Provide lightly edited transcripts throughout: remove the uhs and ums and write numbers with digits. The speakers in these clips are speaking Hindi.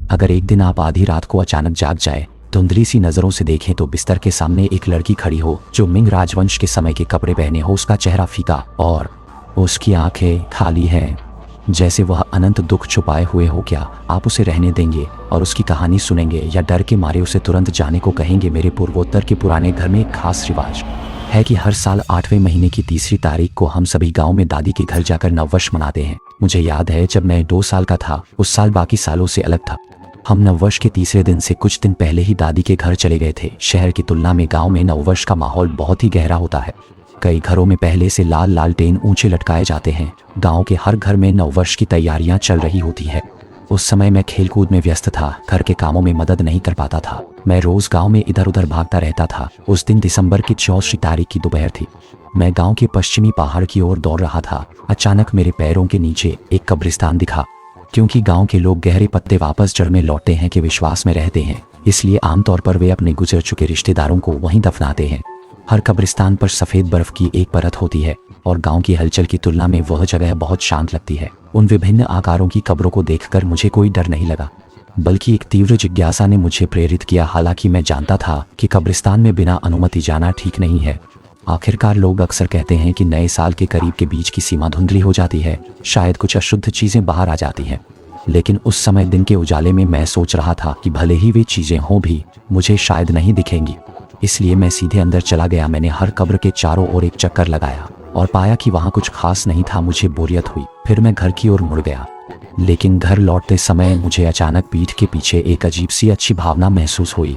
अगर एक दिन आप आधी रात को अचानक जाग जाए, धुंधली सी नजरों से देखें तो बिस्तर के सामने एक लड़की खड़ी हो जो मिंग राजवंश के समय के कपड़े पहने हो, उसका चेहरा फीका और उसकी आंखें खाली हैं, जैसे वह अनंत दुख छुपाए हुए हो। क्या आप उसे रहने देंगे और उसकी कहानी सुनेंगे, या डर के मारे उसे तुरंत जाने को कहेंगे? मेरे पूर्वोत्तर के पुराने घर में एक खास रिवाज है कि हर साल 8वें महीने की तीसरी तारीख को हम सभी गांव में दादी के घर जाकर नववर्ष मनाते हैं। मुझे याद है जब मैं 2 साल का था, उस साल बाकी सालों से अलग था। हम नववर्ष के तीसरे दिन से कुछ दिन पहले ही दादी के घर चले गए थे। शहर की तुलना में गांव में नववर्ष का माहौल बहुत ही गहरा होता है। कई घरों में पहले से लाल लालटेन ऊंचे लटकाए जाते हैं। गांव के हर घर में नववर्ष की तैयारियां चल रही होती है। उस समय मैं खेलकूद में व्यस्त था, घर के कामों में मदद नहीं कर पाता था। मैं रोज गांव में इधर उधर भागता रहता था। उस दिन दिसंबर की 24 तारीख की दोपहर थी। मैं गांव के पश्चिमी पहाड़ की ओर दौड़ रहा था। अचानक मेरे पैरों के नीचे एक कब्रिस्तान दिखा। क्योंकि गांव के लोग गहरे पत्ते वापस जड़ में लौटते हैं के विश्वास में रहते हैं, इसलिए आमतौर पर वे अपने गुजर चुके रिश्तेदारों को वहीं दफनाते हैं। हर कब्रिस्तान पर सफेद बर्फ की एक परत होती है और गांव की हलचल की तुलना में वह जगह बहुत शांत लगती है। उन विभिन्न आकारों की कब्रों को देखकर मुझे कोई डर नहीं लगा, बल्कि एक तीव्र जिज्ञासा ने मुझे प्रेरित किया। हालांकि मैं जानता था कि कब्रिस्तान में बिना अनुमति जाना ठीक नहीं है। आखिरकार लोग अक्सर कहते हैं कि नए साल के करीब के बीच की सीमा धुंधली हो जाती है, शायद कुछ अशुद्ध चीजें बाहर आ जाती हैं। लेकिन उस समय दिन के उजाले में मैं सोच रहा था कि भले ही वे चीजें हों भी, मुझे शायद नहीं दिखेंगी। इसलिए मैं सीधे अंदर चला गया। मैंने हर कब्र के चारों ओर एक चक्कर लगाया और पाया कि वहां कुछ खास नहीं था। मुझे बोरियत हुई। फिर मैं घर की ओर मुड़ गया। लेकिन घर लौटते समय मुझे अचानक पीठ के पीछे एक अजीब सी अच्छी भावना महसूस हुई,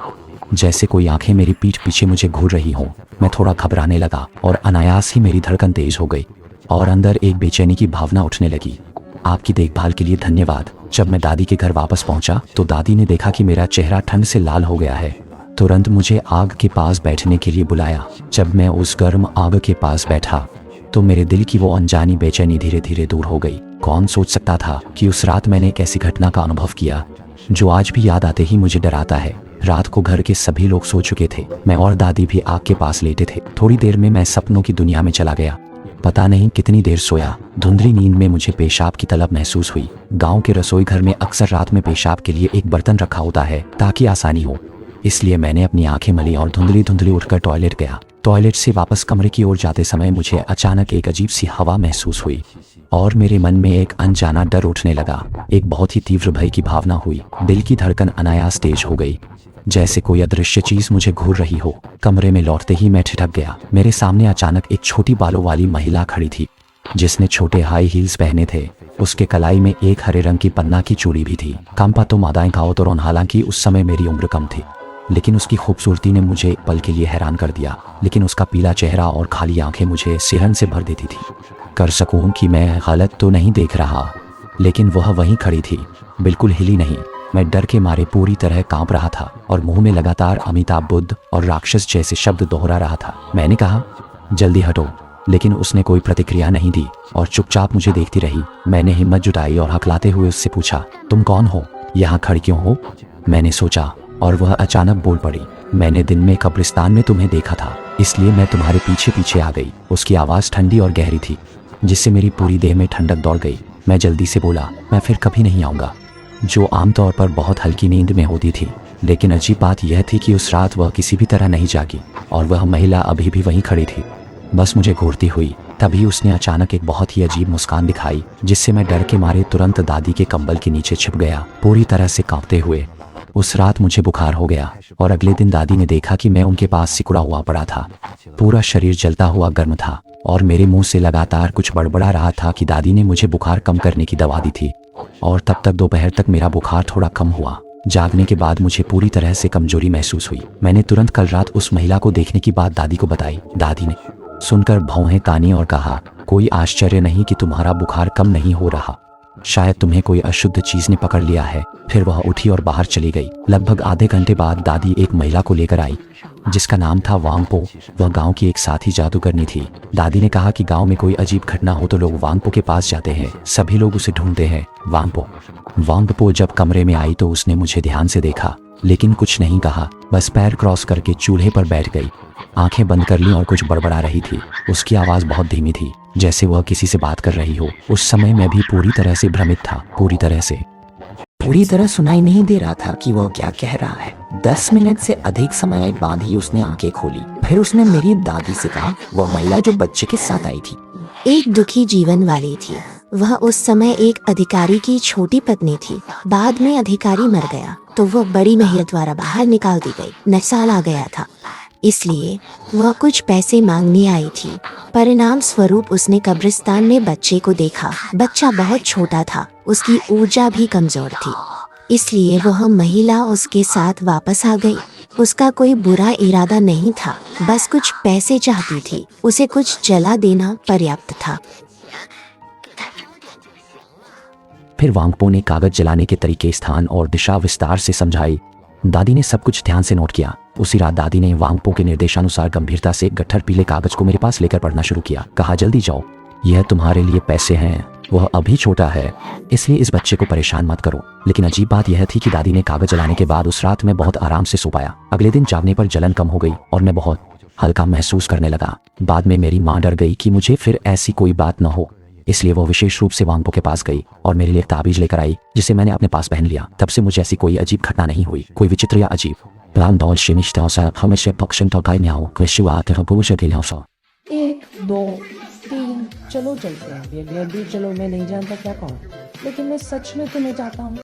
जैसे कोई आंखें मेरी पीठ पीछे मुझे घूर रही हों। मैं थोड़ा घबराने लगा और अनायास ही मेरी धड़कन तेज हो गई और अंदर एक बेचैनी की भावना उठने लगी। आपकी देखभाल के लिए धन्यवाद। जब मैं दादी के घर वापस पहुंचा तो दादी ने देखा कि मेरा चेहरा ठंड से लाल हो गया है। तुरंत मुझे आग के पास बैठने के लिए बुलाया। जब मैं उस गर्म आग के पास बैठा तो मेरे दिल की वो अनजानी बेचैनी धीरे धीरे दूर हो गई। कौन सोच सकता था कि उस रात मैंने एक ऐसी घटना का अनुभव किया जो आज भी याद आते ही मुझे डराता है। रात को घर के सभी लोग सो चुके थे। मैं और दादी भी आग के पास लेटे थे। थोड़ी देर में मैं सपनों की दुनिया में चला गया। पता नहीं कितनी देर सोया। धुंधली नींद में मुझे पेशाब की तलब महसूस हुई। गांव के रसोई घर में अक्सर रात में पेशाब के लिए एक बर्तन रखा होता है ताकि आसानी हो। इसलिए मैंने अपनी आंखें मली और धुंधली धुंधली उठकर टॉयलेट गया। टॉयलेट से वापस कमरे की ओर जाते समय मुझे अचानक एक अजीब सी हवा महसूस हुई और मेरे मन में एक अनजाना डर उठने लगा। एक बहुत ही तीव्र भय की भावना हुई। दिल की धड़कन अनायास तेज हो गई, जैसे कोई अदृश्य चीज मुझे घूर रही हो। कमरे में लौटते ही मैं ठिठक गया। मेरे सामने अचानक एक छोटी बालों वाली महिला खड़ी थी, जिसने छोटे हाई हील्स पहने थे। उसके कलाई में एक हरे रंग की पन्ना की चूड़ी भी थी। कांपा तो मादाएं खाओ। हालांकि उस समय मेरी उम्र कम थी, लेकिन उसकी खूबसूरती ने मुझे पल के लिए हैरान कर दिया। लेकिन उसका पीला चेहरा और खाली आंखें मुझे सिहरन से भर देती थी। कर सकूं कि मैं गलत तो नहीं देख रहा, लेकिन वह वहीं खड़ी थी, बिल्कुल हिली नहीं। मैं डर के मारे पूरी तरह कांप रहा था और मुंह में लगातार अमिताभ बुद्ध और राक्षस जैसे शब्द दोहरा रहा था। मैंने कहा, जल्दी हटो, लेकिन उसने कोई प्रतिक्रिया नहीं दी और चुपचाप मुझे देखती रही। मैंने हिम्मत जुटाई और हकलाते हुए उससे पूछा, तुम कौन हो? यहाँ खड़ी क्यों हो? मैंने सोचा और वह अचानक बोल पड़ी, मैंने दिन में कब्रिस्तान में तुम्हें देखा था, इसलिए मैं तुम्हारे पीछे पीछे आ गई। उसकी आवाज़ ठंडी और गहरी थी, जिससे मेरी पूरी देह में ठंडक दौड़ गई। मैं जल्दी से बोला, मैं फिर कभी नहीं आऊँगा, जो आमतौर पर बहुत हल्की नींद में होती थी। लेकिन अजीब बात यह थी कि उस रात वह किसी भी तरह नहीं जागी और वह महिला अभी भी वहीं खड़ी थी, बस मुझे घूरती हुई। तभी उसने अचानक एक बहुत ही अजीब मुस्कान दिखाई, जिससे मैं डर के मारे तुरंत दादी के कंबल के नीचे छिप गया, पूरी तरह से कांपते हुए। उस रात मुझे बुखार हो गया और अगले दिन दादी ने देखा कि मैं उनके पास सिकुड़ा हुआ पड़ा था। पूरा शरीर जलता हुआ गर्म था और मेरे मुंह से लगातार कुछ बड़बड़ा रहा था कि दादी ने मुझे बुखार कम करने की दवा दी थी। और तब तक दोपहर तक मेरा बुखार थोड़ा कम हुआ। जागने के बाद मुझे पूरी तरह से कमजोरी महसूस हुई। मैंने तुरंत कल रात उस महिला को देखने की बात दादी को बताई। दादी ने सुनकर भौहें तानी और कहा, कोई आश्चर्य नहीं कि तुम्हारा बुखार कम नहीं हो रहा, शायद तुम्हें कोई अशुद्ध चीज ने पकड़ लिया है। फिर वह उठी और बाहर चली गई। लगभग आधे घंटे बाद दादी एक महिला को लेकर आई, जिसका नाम था वांगपो। वह गांव की एक साथी जादूगरनी थी। दादी ने कहा कि गांव में कोई अजीब घटना हो तो लोग वांगपो के पास जाते हैं, सभी लोग उसे ढूंढते हैं। वांगपो जब कमरे में आई तो उसने मुझे ध्यान से देखा, लेकिन कुछ नहीं कहा, बस पैर क्रॉस करके चूल्हे पर बैठ गई, आंखें बंद कर ली और कुछ बड़बड़ा रही थी। उसकी आवाज़ बहुत धीमी थी, जैसे वह किसी से बात कर रही हो। उस समय मैं भी पूरी तरह से भ्रमित था, पूरी तरह से। पूरी तरह सुनाई नहीं दे रहा था कि वह क्या कह रहा है। 10 मिनट से अधिक समय बाद ही उसने आंखें खोली। फिर उसने मेरी दादी से कहा, वह महिला जो बच्चे के साथ आई थी। एक दुखी जीवन वाली थी। वह उस समय एक अधिकारी की छोटी पत्नी थी। बाद में अधिकारी मर गया तो वह बड़ी महिला द्वारा बाहर निकाल दी गई। नसाल आ गया था, इसलिए वह कुछ पैसे मांगने आई थी। परिणाम स्वरूप उसने कब्रिस्तान में बच्चे को देखा। बच्चा बहुत छोटा था, उसकी ऊर्जा भी कमजोर थी, इसलिए वह महिला उसके साथ वापस आ गई। उसका कोई बुरा इरादा नहीं था, बस कुछ पैसे चाहती थी। उसे कुछ जला देना पर्याप्त था। फिर वांगपो ने कागज जलाने के तरीके, स्थान और दिशा विस्तार से समझाई। दादी ने सब कुछ ध्यान से नोट किया। उसी रात दादी ने वांगपो के निर्देशानुसार गंभीरता से एक गट्ठर पीले कागज को मेरे पास लेकर पढ़ना शुरू किया। कहा, जल्दी जाओ, यह तुम्हारे लिए पैसे हैं। वह अभी छोटा है, इसलिए इस बच्चे को परेशान मत करो। लेकिन अजीब बात यह थी कि दादी ने कागज जलाने के बाद उस रात मैं बहुत आराम से सो पाया। अगले दिन जागने पर जलन कम हो गई और मैं बहुत हल्का महसूस करने लगा। बाद में मेरी माँ डर गई कि मुझे फिर ऐसी कोई बात न हो, इसलिए वो विशेष रूप से वांगपो के पास गई और मेरे लिए एक ताबीज लेकर आई, जिसे मैंने अपने पास पहन लिया। तब से मुझे ऐसी कोई अजीब घटना नहीं हुई, कोई विचित्र या अजीब। 1 2 3 चलो चलते हैं। अभी चलो, मैं नहीं जानता क्या कहूँ, लेकिन मैं सच में तुम्हें चाहता हूँ।